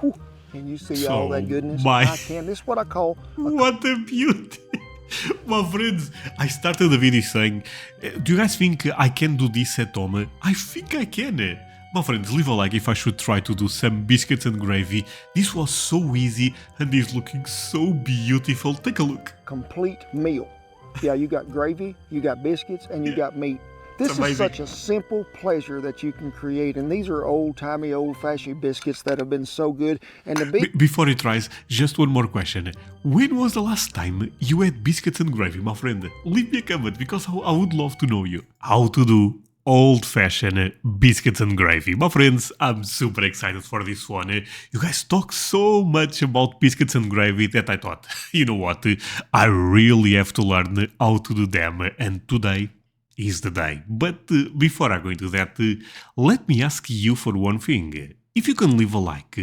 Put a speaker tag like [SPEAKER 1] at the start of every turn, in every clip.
[SPEAKER 1] Whew. Can you see
[SPEAKER 2] So,
[SPEAKER 1] all that goodness?
[SPEAKER 2] my-
[SPEAKER 1] I can. This is what I call
[SPEAKER 2] What a beauty! My friends, I started the video saying, do you guys think I can do this at home? I think I can. My friends, leave a like if I should try to do some biscuits and gravy. This was so easy and is looking so beautiful. Take a look.
[SPEAKER 1] complete meal. Yeah, you got gravy, you got biscuits, and you got meat. This is
[SPEAKER 2] amazing.
[SPEAKER 1] such a simple pleasure that you can create, and these are old-timey, old-fashioned biscuits that have been so good. And the big
[SPEAKER 2] Before he tries, just one more question. When was the last time you had biscuits and gravy, my friend? Leave me a comment because I would love to know you. How to do old-fashioned biscuits and gravy. My friends, I'm super excited for this one. You guys talk so much about biscuits and gravy that I thought, you know what, I really have to learn how to do them, and today is the day. But before I go into that, let me ask you for one thing. If you can leave a like,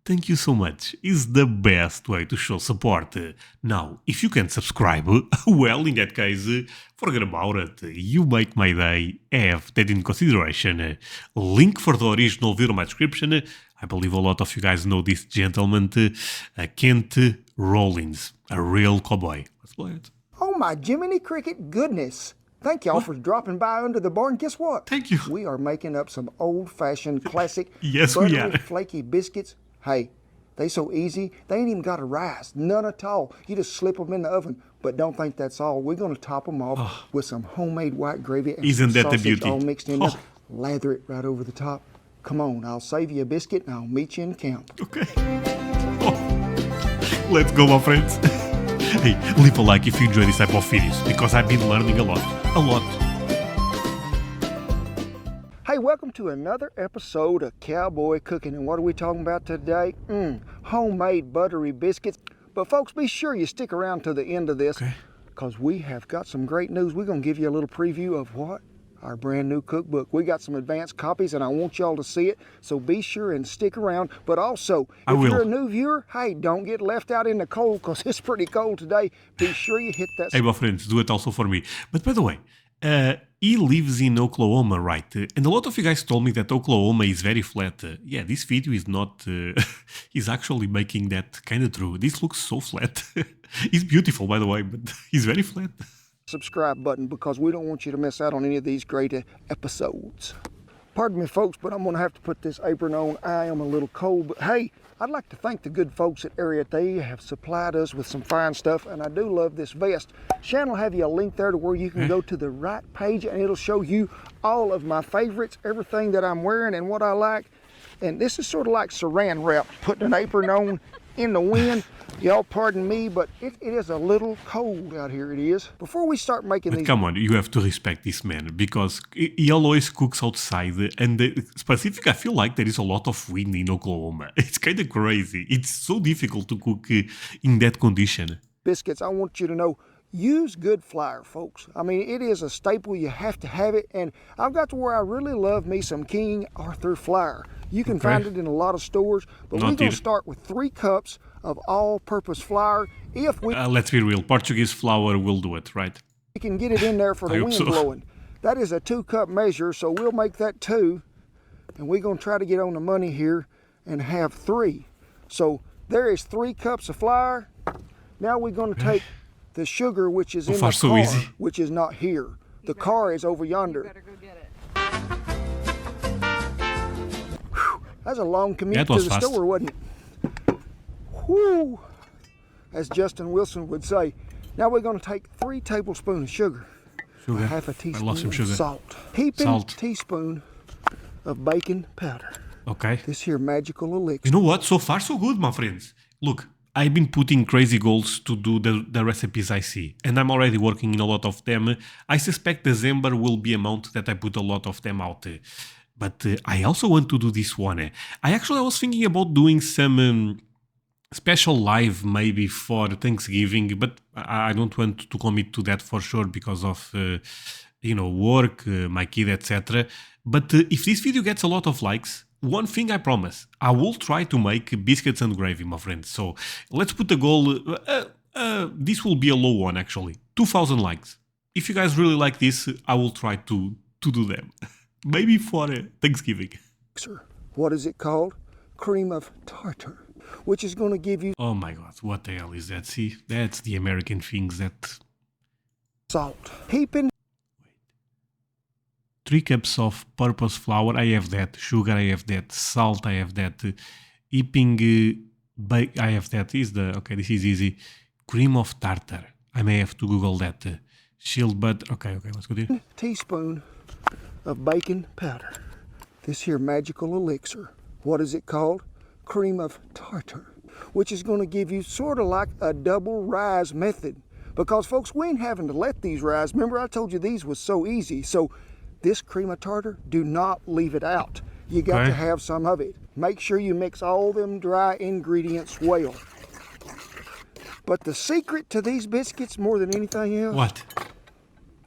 [SPEAKER 2] thank you so much. It's the best way to show support. Now, if you can subscribe, well, in that case, forget about it. You make my day. Have that in consideration. Link for the original video in my description. I believe a lot of you guys know this gentleman, Kent Rollins, a real cowboy. Let's play it.
[SPEAKER 1] Oh my Jiminy Cricket goodness. Thank y'all for dropping by under the barn. Guess what?
[SPEAKER 2] Thank you.
[SPEAKER 1] We are making up some old-fashioned classic
[SPEAKER 2] Yes, we
[SPEAKER 1] buttery,
[SPEAKER 2] are.
[SPEAKER 1] flaky biscuits. Hey, they so easy. They ain't even got to rise. None at all. You just slip them in the oven. But don't think that's all. We're going to top them off with some homemade white gravy and
[SPEAKER 2] Isn't
[SPEAKER 1] some
[SPEAKER 2] that the
[SPEAKER 1] sausage
[SPEAKER 2] beauty?
[SPEAKER 1] all mixed in there.
[SPEAKER 2] Oh.
[SPEAKER 1] Lather it right over the top. Come on, I'll save you a biscuit and I'll meet you in camp.
[SPEAKER 2] Okay. Oh. Let's go, my friends. Hey, leave a like if you enjoy this type of videos, because I've been learning a lot. A lot.
[SPEAKER 1] Hey, welcome to another episode of Cowboy Cooking. And what are we talking about today? Homemade buttery biscuits. But folks, be sure you stick around to the end of this, because we have got some great news. We're going to give you a little preview of what? Our brand new cookbook. We got some advanced copies and I want y'all to see it. So be sure and stick around. But also, if you're a new viewer, hey, don't get left out in the cold, because it's pretty cold today. Be sure you hit that.
[SPEAKER 2] Hey, my friends, do it also for me. But by the way, he lives in Oklahoma, right? And a lot of you guys told me that Oklahoma is very flat. Yeah, this video is not... he's actually making that kind of true. This looks so flat. He's beautiful, by the way, but he's very flat.
[SPEAKER 1] Subscribe button, because we don't want you to miss out on any of these great episodes. Pardon me, folks, but I'm going to have to put this apron on. I am a little cold, but hey, I'd like to thank the good folks at Area. They have supplied us with some fine stuff, and I do love this vest. Shannon will have you a link there to where you can go to the right page, and it'll show you all of my favorites, everything that I'm wearing and what I like. And this is sort of like saran wrap, putting an apron on in the wind. Y'all pardon me, but it is a little cold out here, it is. Before we start making these...
[SPEAKER 2] Come on, you have to respect this man, because he always cooks outside, and specifically I feel like there is a lot of wind in Oklahoma. It's kind of crazy. It's so difficult to cook in that condition.
[SPEAKER 1] Biscuits, I want you to know, use good flour, folks. I mean, it is a staple. You have to have it. And I've got to where I really love me some King Arthur flour. You can find it in a lot of stores, but we're going to start with 3 cups of all-purpose flour. If we
[SPEAKER 2] let's be real, Portuguese flour will do it, right?
[SPEAKER 1] We can get it in there for the wind blowing. That is a 2-cup measure, so we'll make that 2. And we're going to try to get on the money here and have 3. So there is 3 cups of flour. Now we're going to take the sugar, which is in the car, which is not here. The car is over yonder.
[SPEAKER 3] You better go get it.
[SPEAKER 1] That's a long commute to the store, wasn't it? Whew, as Justin Wilson would say. Now we're going to take 3 tablespoons of sugar, half a teaspoon of salt, heaping teaspoon of baking powder.
[SPEAKER 2] Okay.
[SPEAKER 1] This here magical elixir.
[SPEAKER 2] You know what? So far, so good, my friends. Look, I've been putting crazy goals to do the recipes I see, and I'm already working in a lot of them. I suspect December will be a month that I put a lot of them out. But I also want to do this one. I was thinking about doing some special live maybe for Thanksgiving, but I don't want to commit to that for sure because of work, my kid, etc. But if this video gets a lot of likes, one thing I promise, I will try to make biscuits and gravy, my friends. So let's put the goal, this will be a low one actually, 2,000 likes. If you guys really like this, I will try to do them. Maybe for Thanksgiving.
[SPEAKER 1] What is it called? cream of tartar, which is going to give you
[SPEAKER 2] Oh my god, what the hell is that? See, that's the American things that...
[SPEAKER 1] salt. Heaping
[SPEAKER 2] 3 cups of purpose flour, I have that. Sugar, I have that. Salt, I have that. Heaping, I have that. Okay, this is easy. Cream of tartar. I may have to Google that. Chilled butter. Okay, let's go there.
[SPEAKER 1] teaspoon of baking powder. This here magical elixir. What is it called? Cream of tartar, which is going to give you sort of like a double rise method. Because folks, we ain't having to let these rise. Remember I told you these was so easy. So this cream of tartar, do not leave it out. You got to have some of it. Make sure you mix all them dry ingredients well. But the secret to these biscuits more than anything else.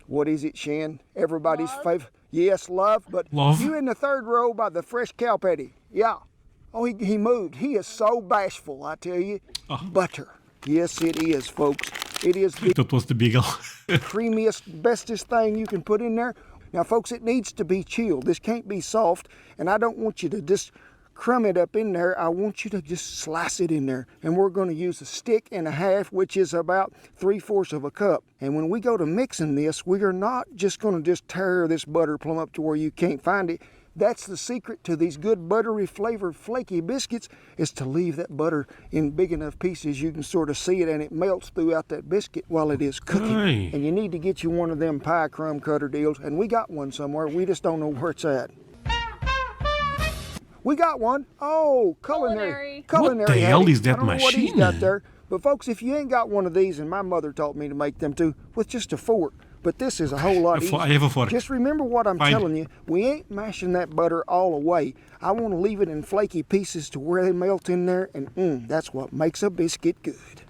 [SPEAKER 1] What is it, Shan? Everybody's favorite. Yes, love. But
[SPEAKER 2] love?
[SPEAKER 1] You in the third row by the fresh cow patty. Yeah. Oh, he moved. He is so bashful, I tell you. Butter. Yes, it is, folks. It is the
[SPEAKER 2] That was the big
[SPEAKER 1] creamiest, bestest thing you can put in there. Now, folks, it needs to be chilled. This can't be soft, and I don't want you to just crumb it up in there. I want you to just slice it in there. And we're going to use a stick and a half, which is about 3/4 of a cup. And when we go to mixing this, we are not just going to just tear this butter plumb up to where you can't find it. That's the secret to these good buttery flavored flaky biscuits, is to leave that butter in big enough pieces you can sort of see it and it melts throughout that biscuit while it is cooking.
[SPEAKER 2] Aye.
[SPEAKER 1] And you need to get you one of them pie crumb cutter deals, and we got one somewhere. We just don't know where it's at. We got one. Oh, culinary.
[SPEAKER 2] What the hell is that
[SPEAKER 1] I don't know what he's
[SPEAKER 2] machine?
[SPEAKER 1] got there. But folks, if you ain't got one of these, and my mother taught me to make them too, with just a fork. But this is a whole lot easier.
[SPEAKER 2] I have a fork.
[SPEAKER 1] Just remember what I'm telling you. We ain't mashing that butter all away. I want to leave it in flaky pieces to where they melt in there, and that's what makes a biscuit good.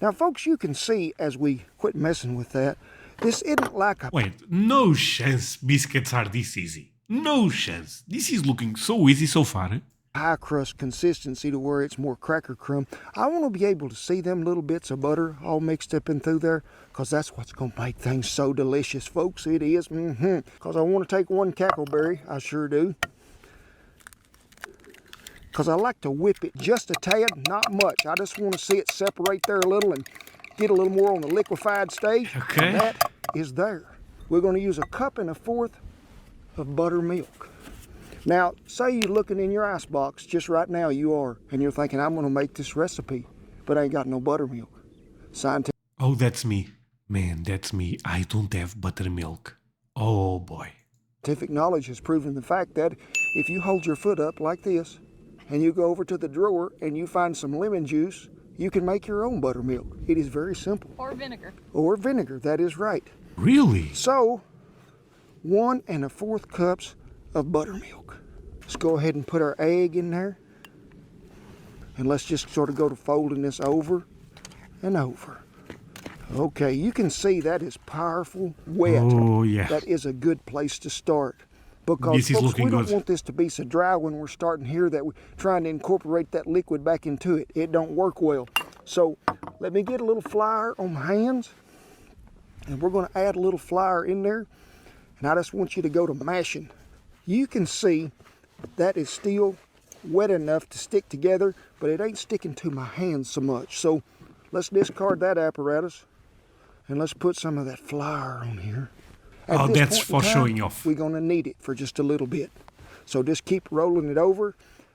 [SPEAKER 1] Now, folks, you can see as we quit messing with that, this isn't like a...
[SPEAKER 2] Wait, no chance biscuits are this easy. No chance. This is looking so easy so far.
[SPEAKER 1] high crust consistency to where it's more cracker crumb. I want to be able to see them little bits of butter all mixed up in through there, because that's what's going to make things so delicious, folks. It is. Because I want to take one cackleberry. I sure do. Because I like to whip it just a tad, not much. I just want to see it separate there a little and get a little more on the liquefied stage.
[SPEAKER 2] Okay.
[SPEAKER 1] And that is there. We're going to use 1 1/4 cup of buttermilk. Now, say you're looking in your icebox just right now, you are, and you're thinking, I'm going to make this recipe, but I ain't got no buttermilk. Scientific
[SPEAKER 2] Oh, that's me. Man, that's me. I don't have buttermilk. Oh, boy.
[SPEAKER 1] knowledge has proven the fact that if you hold your foot up like this, and you go over to the drawer and you find some lemon juice, you can make your own buttermilk. It is very simple.
[SPEAKER 3] Or vinegar.
[SPEAKER 1] Or vinegar, that is right.
[SPEAKER 2] Really?
[SPEAKER 1] So, 1 1/4 cups of buttermilk. Let's go ahead and put our egg in there. And let's just sort of go to folding this over and over. Okay, you can see that is powerful wet.
[SPEAKER 2] Oh, yeah.
[SPEAKER 1] That is a good place to start. Because
[SPEAKER 2] This is
[SPEAKER 1] folks,
[SPEAKER 2] looking
[SPEAKER 1] we don't
[SPEAKER 2] good.
[SPEAKER 1] want this to be so dry when we're starting here that we're trying to incorporate that liquid back into it. It don't work well. So let me get a little flour on my hands. And we're going to add a little flour in there. And I just want you to go to mashing. You can see that is still wet enough to stick together, but it ain't sticking to my hands so much. So let's discard that apparatus and let's put some of that flour on here. At
[SPEAKER 2] Oh,
[SPEAKER 1] this
[SPEAKER 2] that's
[SPEAKER 1] point in
[SPEAKER 2] for
[SPEAKER 1] time,
[SPEAKER 2] showing off.
[SPEAKER 1] We're gonna knead it for just a little bit. So just keep rolling it over,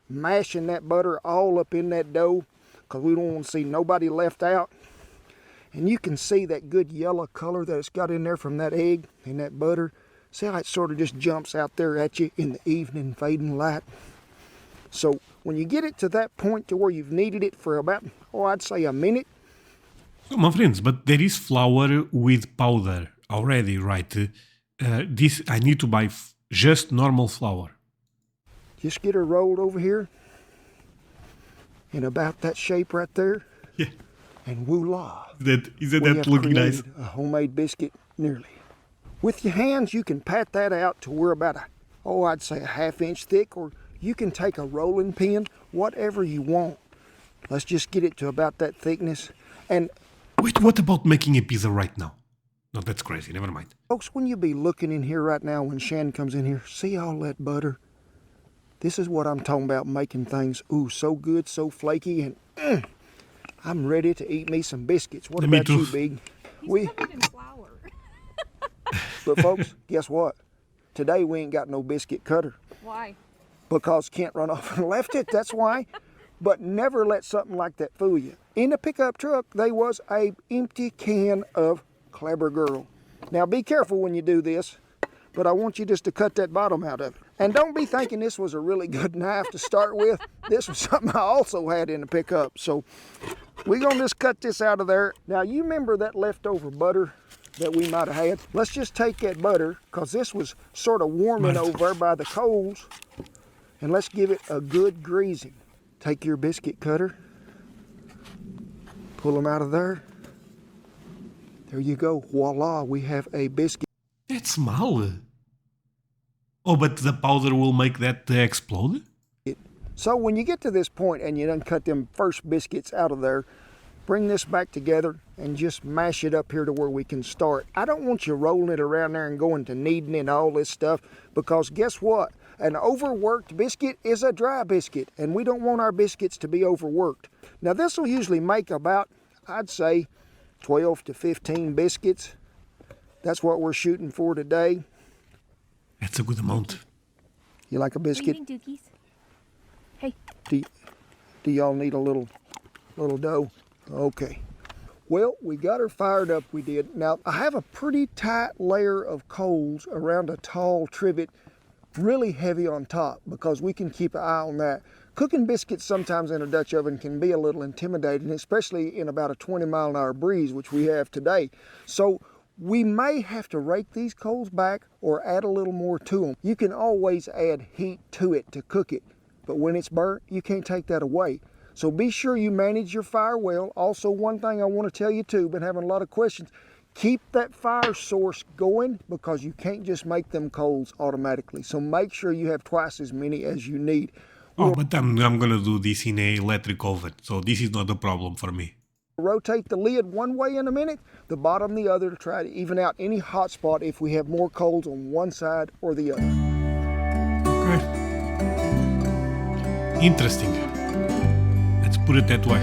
[SPEAKER 1] mashing that butter all up in that dough, because we don't want to see nobody left out. And you can see that good yellow color that it's got in there from that egg and that butter. See how it sort of just jumps out there at you in the evening fading light? So when you get it to that point to where you've kneaded it for about, I'd say a minute.
[SPEAKER 2] So, my friends, but there is flour with powder already, right? This I need to buy just normal flour.
[SPEAKER 1] Just get her rolled over here in about that shape right there,
[SPEAKER 2] Yeah.
[SPEAKER 1] and voila.
[SPEAKER 2] Isn't
[SPEAKER 1] We
[SPEAKER 2] that
[SPEAKER 1] have
[SPEAKER 2] looking nice?
[SPEAKER 1] created a homemade biscuit nearly. With your hands, you can pat that out to where about I'd say a 1/2 inch thick, or you can take a rolling pin, whatever you want. Let's just get it to about that thickness. And
[SPEAKER 2] Wait, what about making a pizza right now? No, that's crazy. Never mind.
[SPEAKER 1] folks, when you be looking in here right now, when Shan comes in here, see all that butter? This is what I'm talking about, making things, so good, so flaky, and I'm ready to eat me some biscuits. What
[SPEAKER 2] Me
[SPEAKER 1] about
[SPEAKER 2] too.
[SPEAKER 1] you, Big?
[SPEAKER 3] He's covered in flour.
[SPEAKER 1] But folks, guess what? Today we ain't got no biscuit cutter
[SPEAKER 3] Why?
[SPEAKER 1] because Kent run off and left it, that's why. But never let something like that fool you. In the pickup truck, there was a empty can of Clever Girl. Now be careful when you do this, but I want you just to cut that bottom out of it. And don't be thinking this was a really good knife to start with. This was something I also had in the pickup. So we're gonna just cut this out of there. Now you remember that leftover butter that we might have had? Let's just take that butter, because this was sort of warming over there by the coals, and let's give it a good greasing. Take your biscuit cutter, pull them out of there. There you go, voila, we have a biscuit.
[SPEAKER 2] That's small. Oh, but the powder will make that explode?
[SPEAKER 1] So when you get to this point and you done cut them first biscuits out of there, bring this back together and just mash it up here to where we can start. I don't want you rolling it around there and going to kneading and all this stuff, because guess what? An overworked biscuit is a dry biscuit, and we don't want our biscuits to be overworked. Now this will usually make about, I'd say, 12 to 15 biscuits. That's what we're shooting for today.
[SPEAKER 2] That's a good amount.
[SPEAKER 1] You like a biscuit?
[SPEAKER 3] What do you think, Dookies? Hey.
[SPEAKER 1] Do y'all need a little dough? Okay. Well, we got her fired up, we did. Now, I have a pretty tight layer of coals around a tall trivet, really heavy on top, because we can keep an eye on that. Cooking biscuits sometimes in a Dutch oven can be a little intimidating, especially in about a 20-mile-an-hour breeze, which we have today. So we may have to rake these coals back or add a little more to them. You can always add heat to it to cook it, but when it's burnt, you can't take that away. So be sure you manage your fire well. Also, one thing I want to tell you too, been having a lot of questions, keep that fire source going, because you can't just make them coals automatically. So make sure you have twice as many as you need.
[SPEAKER 2] Oh, but I'm gonna do this in a electric oven, so this is not a problem for me.
[SPEAKER 1] Rotate the lid one way in a minute, the bottom the other, to try to even out any hot spot if we have more coals on one side or the other.
[SPEAKER 2] Okay. Interesting. Let's put it that way.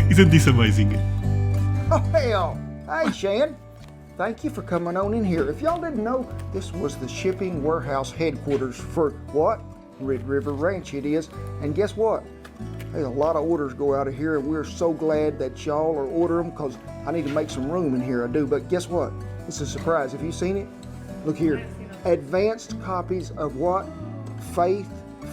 [SPEAKER 2] Isn't this amazing?
[SPEAKER 1] Oh, hell. Hey, Shan. Thank you for coming on in here. If y'all didn't know, this was the shipping warehouse headquarters for what? Red River Ranch it is. And guess what? There's a lot of orders go out of here, and we're so glad that y'all are ordering them, because I need to make some room in here, I do. But guess what? It's a surprise. Have you seen it? Look here. Advanced copies of what? Faith,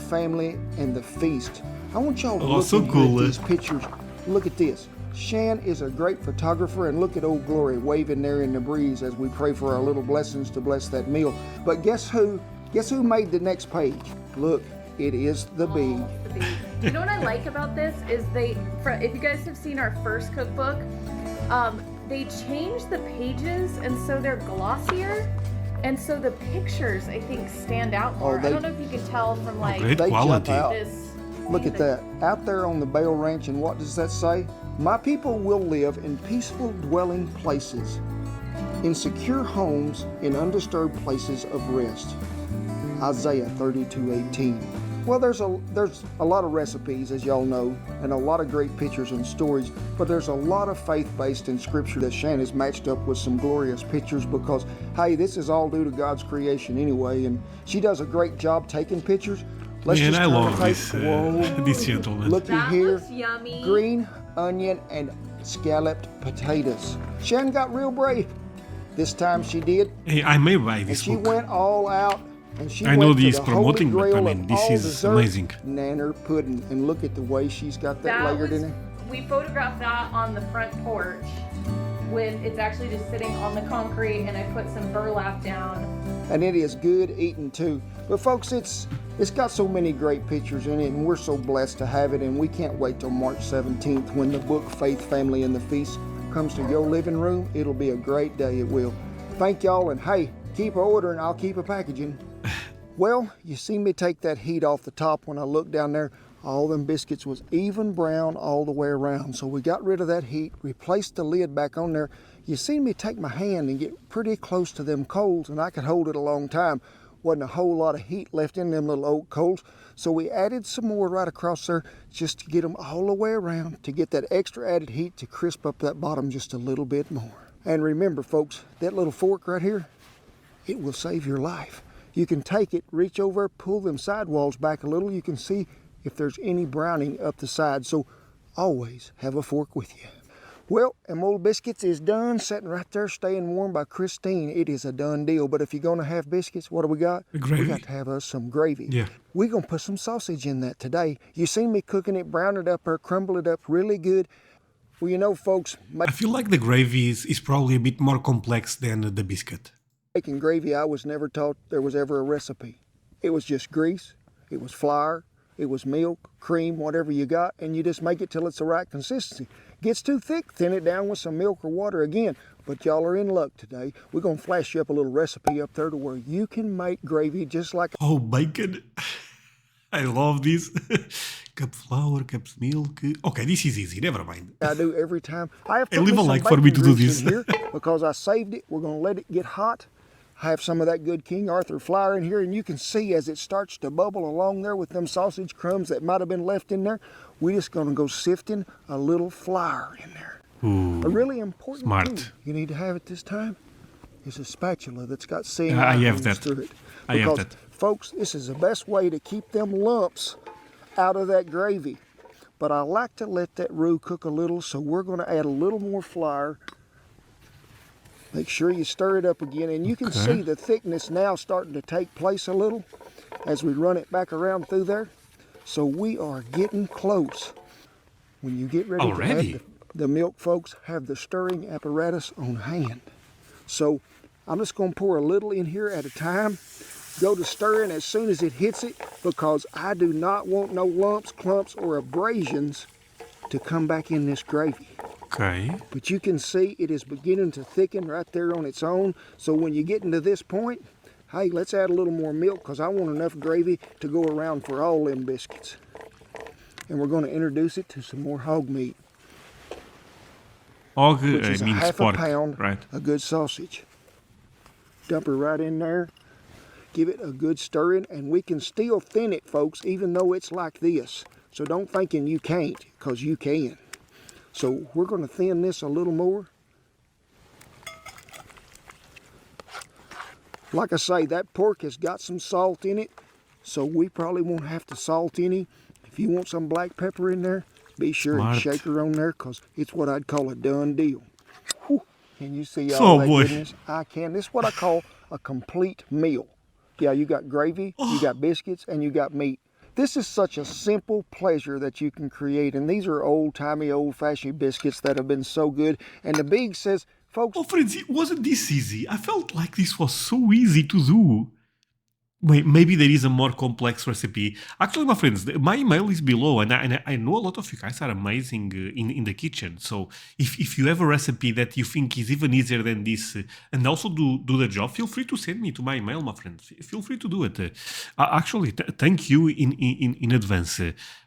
[SPEAKER 1] Family, and the Feast. I want y'all to look
[SPEAKER 2] so
[SPEAKER 1] in here
[SPEAKER 2] cool,
[SPEAKER 1] at these pictures. Look at this. Shan is a great photographer, and look at Old Glory waving there in the breeze as we pray for our little blessings to bless that meal. But guess who? Guess who made the next page? Look, it is the bee.
[SPEAKER 3] The bee. You know what I like about this is if you guys have seen our first cookbook, they changed the pages, and so they're glossier, and so the pictures, I think, stand out more. I don't know if you can tell from like
[SPEAKER 2] Great
[SPEAKER 1] They jump
[SPEAKER 2] quality.
[SPEAKER 1] out.
[SPEAKER 3] this.
[SPEAKER 1] Look at that. Out there on the Bale Ranch, and what does that say? My people will live in peaceful dwelling places, in secure homes, in undisturbed places of rest. Isaiah 32:18. Well, there's a lot of recipes, as y'all know, and a lot of great pictures and stories, but there's a lot of faith-based in scripture that Shan has matched up with some glorious pictures, because, hey, this is all due to God's creation anyway, and she does a great job taking pictures.
[SPEAKER 2] Man,
[SPEAKER 1] just
[SPEAKER 2] I
[SPEAKER 1] turn the
[SPEAKER 2] love
[SPEAKER 1] page.
[SPEAKER 2] this,
[SPEAKER 1] Whoa.
[SPEAKER 2] this gentleman.
[SPEAKER 1] Looky
[SPEAKER 3] That
[SPEAKER 1] here.
[SPEAKER 3] looks yummy.
[SPEAKER 1] Green onion and scalloped potatoes. Shan got real brave. This time she did,
[SPEAKER 2] Hey, I may buy
[SPEAKER 1] and
[SPEAKER 2] this
[SPEAKER 1] she
[SPEAKER 2] book.
[SPEAKER 1] went all out. And she
[SPEAKER 2] I know
[SPEAKER 1] went to
[SPEAKER 2] he's
[SPEAKER 1] the
[SPEAKER 2] promoting,
[SPEAKER 1] holy
[SPEAKER 2] but I
[SPEAKER 1] grail
[SPEAKER 2] mean,
[SPEAKER 1] of
[SPEAKER 2] this
[SPEAKER 1] all
[SPEAKER 2] is
[SPEAKER 1] dessert,
[SPEAKER 2] amazing.
[SPEAKER 1] Nanner pudding. And look at the way she's got that
[SPEAKER 3] That
[SPEAKER 1] layered
[SPEAKER 3] was,
[SPEAKER 1] in it.
[SPEAKER 3] we photographed that on the front porch it's actually just sitting on the concrete, and I put some burlap down.
[SPEAKER 1] And it is good eating too. But folks, it's got so many great pictures in it, and we're so blessed to have it, and we can't wait till March 17th when the book Faith, Family, and the Feast comes to your living room. It'll be a great day, it will. Thank y'all, and hey, keep ordering, I'll keep a packaging. Well, you see me take that heat off the top when I look down there. all them biscuits was even brown all the way around. So we got rid of that heat, replaced the lid back on there. You seen me take my hand and get pretty close to them coals, and I could hold it a long time. Wasn't a whole lot of heat left in them little oak coals. So we added some more right across there just to get them all the way around, to get that extra added heat to crisp up that bottom just a little bit more. And remember folks, that little fork right here, it will save your life. You can take it, reach over, pull them sidewalls back a little. You can see if there's any browning up the side. So always have a fork with you. Well, them old biscuits is done, sitting right there, staying warm by Christine. It is a done deal. But if you're going to have biscuits, what do we got?
[SPEAKER 2] Gravy.
[SPEAKER 1] We got to have us some gravy.
[SPEAKER 2] Yeah.
[SPEAKER 1] We're going to put some sausage in that today. You seen me cooking it, brown it up or crumble it up really good. Well, you know, folks,
[SPEAKER 2] I feel like the gravy is probably a bit more complex than the biscuit.
[SPEAKER 1] making gravy, I was never taught there was ever a recipe. It was just grease, it was flour, it was milk, cream, whatever you got, and you just make it till it's the right consistency. Gets too thick, thin it down with some milk or water again. But y'all are in luck today. We're gonna flash you up a little recipe up there to where you can make gravy just like
[SPEAKER 2] Oh, bacon. I love this. Cup flour, cups milk. Okay, this is easy. Never mind.
[SPEAKER 1] I do every time. I have
[SPEAKER 2] I
[SPEAKER 1] put
[SPEAKER 2] leave
[SPEAKER 1] me
[SPEAKER 2] a
[SPEAKER 1] some
[SPEAKER 2] like for me
[SPEAKER 1] bacon
[SPEAKER 2] to do
[SPEAKER 1] grease in
[SPEAKER 2] this.
[SPEAKER 1] here because I saved it. We're gonna let it get hot. I have some of that good King Arthur flour in here, and you can see as it starts to bubble along there with them sausage crumbs that might have been left in there. We're just gonna go sifting a little flour in there.
[SPEAKER 2] Ooh,
[SPEAKER 1] A really important
[SPEAKER 2] smart.
[SPEAKER 1] thing you need to have at this time is a spatula that's got seeing
[SPEAKER 2] I
[SPEAKER 1] eye
[SPEAKER 2] have
[SPEAKER 1] holes
[SPEAKER 2] that.
[SPEAKER 1] through it.
[SPEAKER 2] I have
[SPEAKER 1] Because,
[SPEAKER 2] that.
[SPEAKER 1] folks, this is the best way to keep them lumps out of that gravy. But I like to let that roux cook a little, so we're going to add a little more flour. Make sure you stir it up again, and you can
[SPEAKER 2] Okay.
[SPEAKER 1] see the thickness now starting to take place a little as we run it back around through there. So we are getting close. When you get ready
[SPEAKER 2] Already?
[SPEAKER 1] to add the milk, folks, have the stirring apparatus on hand. So I'm just going to pour a little in here at a time. Go to stirring as soon as it hits it, because I do not want no lumps, clumps, or abrasions to come back in this gravy.
[SPEAKER 2] Okay.
[SPEAKER 1] But you can see it is beginning to thicken right there on its own. So when you get into this point, hey, let's add a little more milk, because I want enough gravy to go around for all them biscuits. And we're going to introduce it to some more hog meat,
[SPEAKER 2] Og
[SPEAKER 1] which is a
[SPEAKER 2] means
[SPEAKER 1] half
[SPEAKER 2] pork,
[SPEAKER 1] a pound
[SPEAKER 2] right?
[SPEAKER 1] of good sausage. Dump her right in there. Give it a good stirring, and we can still thin it, folks, even though it's like this. So don't thinking you can't, because you can. So we're going to thin this a little more. Like I say, that pork has got some salt in it, so we probably won't have to salt any. If you want some black pepper in there, be sure
[SPEAKER 2] Smart.
[SPEAKER 1] and shake her on there, because it's what I'd call a done deal. Whew. Can you see
[SPEAKER 2] So,
[SPEAKER 1] all that
[SPEAKER 2] boy.
[SPEAKER 1] goodness? I can. This is what I call a complete meal. Yeah, you got gravy, you got biscuits, and you got meat. This is such a simple pleasure that you can create, and these are old-timey, old-fashioned biscuits that have been so good. And the Big says, folks,
[SPEAKER 2] Oh, friends, it wasn't this easy. I felt like this was so easy to do. Wait, maybe there is a more complex recipe. Actually, my friends, my email is below, and I know a lot of you guys are amazing in the kitchen. So if you have a recipe that you think is even easier than this, and also do the job, feel free to send me to my email, my friends. Feel free to do it. Actually, thank you in advance.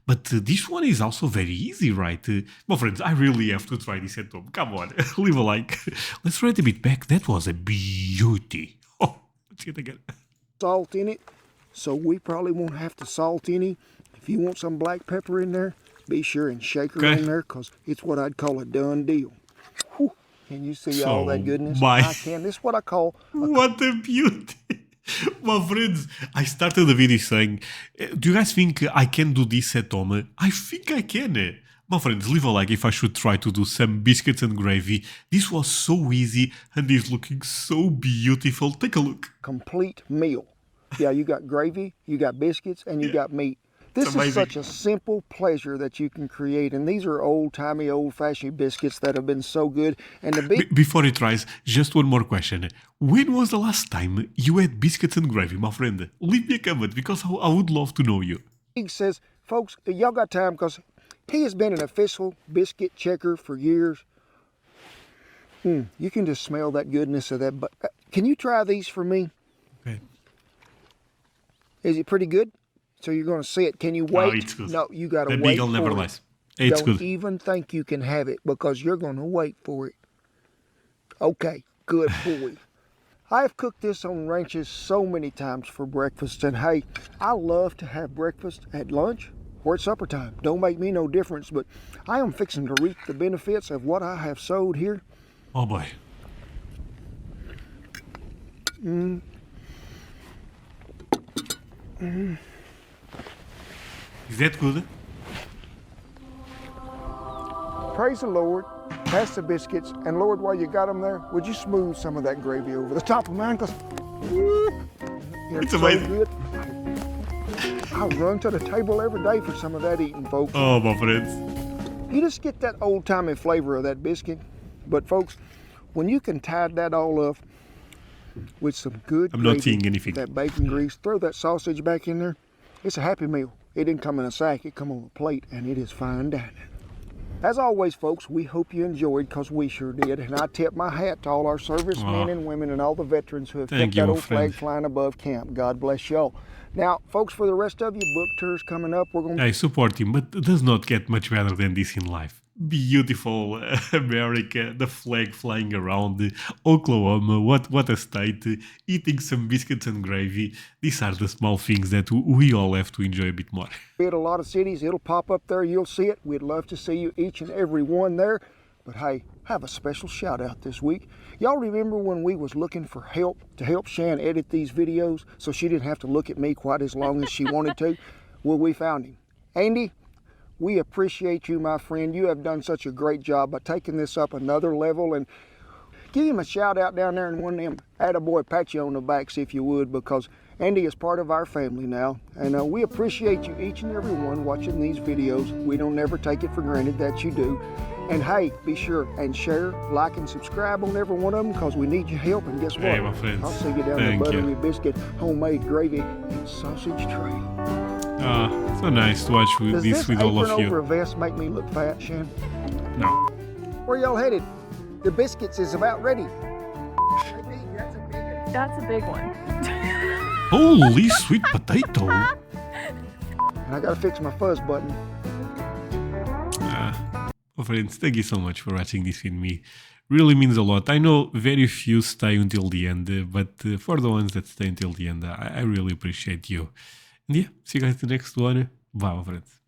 [SPEAKER 2] But this one is also very easy, right? My friends, I really have to try this at home. Come on, leave a like. Let's read a bit back. That was a beauty. Oh, let's get again.
[SPEAKER 1] salt in it, so we probably won't have to salt any. If you want some black pepper in there, be sure and shake her
[SPEAKER 2] Okay.
[SPEAKER 1] on there, because it's what I'd call a done deal. Whew. Can you see
[SPEAKER 2] So,
[SPEAKER 1] all that goodness?
[SPEAKER 2] my-
[SPEAKER 1] I can. This is what I call
[SPEAKER 2] What a beauty! My friends, I started the video saying, do you guys think I can do this at home? I think I can. My friends, leave a like if I should try to do some biscuits and gravy. This was so easy and is looking so beautiful. Take a look.
[SPEAKER 1] complete meal. Yeah, you got gravy, you got biscuits, and you got meat. This is
[SPEAKER 2] amazing.
[SPEAKER 1] such a simple pleasure that you can create, and these are old-timey, old-fashioned biscuits that have been so good. And the Big
[SPEAKER 2] Before it tries, just one more question. When was the last time you had biscuits and gravy, my friend? Leave me a comment because I would love to know you.
[SPEAKER 1] says, folks, y'all got time, because he has been an official biscuit checker for years. You can just smell that goodness of that. But can you try these for me?
[SPEAKER 2] Okay.
[SPEAKER 1] Is it pretty good? So you're going to see it. Can you wait?
[SPEAKER 2] it's good.
[SPEAKER 1] No, you got to
[SPEAKER 2] The
[SPEAKER 1] wait
[SPEAKER 2] beagle
[SPEAKER 1] for
[SPEAKER 2] never
[SPEAKER 1] it.
[SPEAKER 2] lies. It's
[SPEAKER 1] Don't
[SPEAKER 2] good.
[SPEAKER 1] even think you can have it because you're going to wait for it. Okay, good boy. I've cooked this on ranches so many times for breakfast, and hey, I love to have breakfast at lunch or at supper time. Don't make me no difference, but I am fixing to reap the benefits of what I have sowed here.
[SPEAKER 2] Oh boy. Is that good?
[SPEAKER 1] Praise the Lord. Pass the biscuits, and Lord, while you got them there, would you smooth some of that gravy over the top of mine? Because
[SPEAKER 2] It's amazing.
[SPEAKER 1] Good. I run to the table every day for some of that eating, folks.
[SPEAKER 2] Oh, my friends.
[SPEAKER 1] You just get that old-timey flavor of that biscuit. But folks, when you can tie that all up with some good
[SPEAKER 2] I'm
[SPEAKER 1] gravy,
[SPEAKER 2] not seeing anything.
[SPEAKER 1] that bacon grease, throw that sausage back in there, it's a happy meal. It didn't come in a sack, it come on a plate, and it is fine dining. As always, folks, we hope you enjoyed, because we sure did. And I tip my hat to all our servicemen and women and all the veterans who have
[SPEAKER 2] Thank
[SPEAKER 1] kept
[SPEAKER 2] you,
[SPEAKER 1] that
[SPEAKER 2] my
[SPEAKER 1] old flag
[SPEAKER 2] friend.
[SPEAKER 1] flying above camp. God bless y'all. Now, folks, for the rest of you, book tours coming up. We're going to
[SPEAKER 2] I support him, but it does not get much better than this in life. Beautiful America, the flag flying around, Oklahoma, what a state, eating some biscuits and gravy. These are the small things that we all have to enjoy a bit more.
[SPEAKER 1] be at a lot of cities. It'll pop up there. You'll see it. We'd love to see you, each and every one there. But hey, have a special shout out this week. Y'all remember when we was looking for help to help Shan edit these videos so she didn't have to look at me quite as long as she wanted to? Well, we found him. Andy, we appreciate you, my friend. You have done such a great job by taking this up another level, and give him a shout out down there and one of them attaboy pat you on the backs if you would, because Andy is part of our family now, and we appreciate you, each and every one, watching these videos. We don't ever take it for granted that you do. And hey, be sure and share, like, and subscribe on every one of them, because we need your help. And guess what?
[SPEAKER 2] Hey, my friends.
[SPEAKER 1] I'll see you down
[SPEAKER 2] Thank
[SPEAKER 1] the buttery
[SPEAKER 2] you.
[SPEAKER 1] biscuit, homemade gravy, and sausage tray.
[SPEAKER 2] Ah, so nice to watch
[SPEAKER 1] Does
[SPEAKER 2] this
[SPEAKER 1] this
[SPEAKER 2] with all
[SPEAKER 1] apron
[SPEAKER 2] of
[SPEAKER 1] over
[SPEAKER 2] you.
[SPEAKER 1] a vest make me look fat, Shan?
[SPEAKER 2] No.
[SPEAKER 1] Where y'all headed? The biscuits is about ready.
[SPEAKER 3] That's a big one.
[SPEAKER 2] Holy sweet potato.
[SPEAKER 1] And I gotta fix my fuzz button.
[SPEAKER 2] Well, friends, thank you so much for watching this with me. Really means a lot. I know very few stay until the end, but for the ones that stay until the end, I really appreciate you. And yeah, see you guys in the next one. Bye, my friends.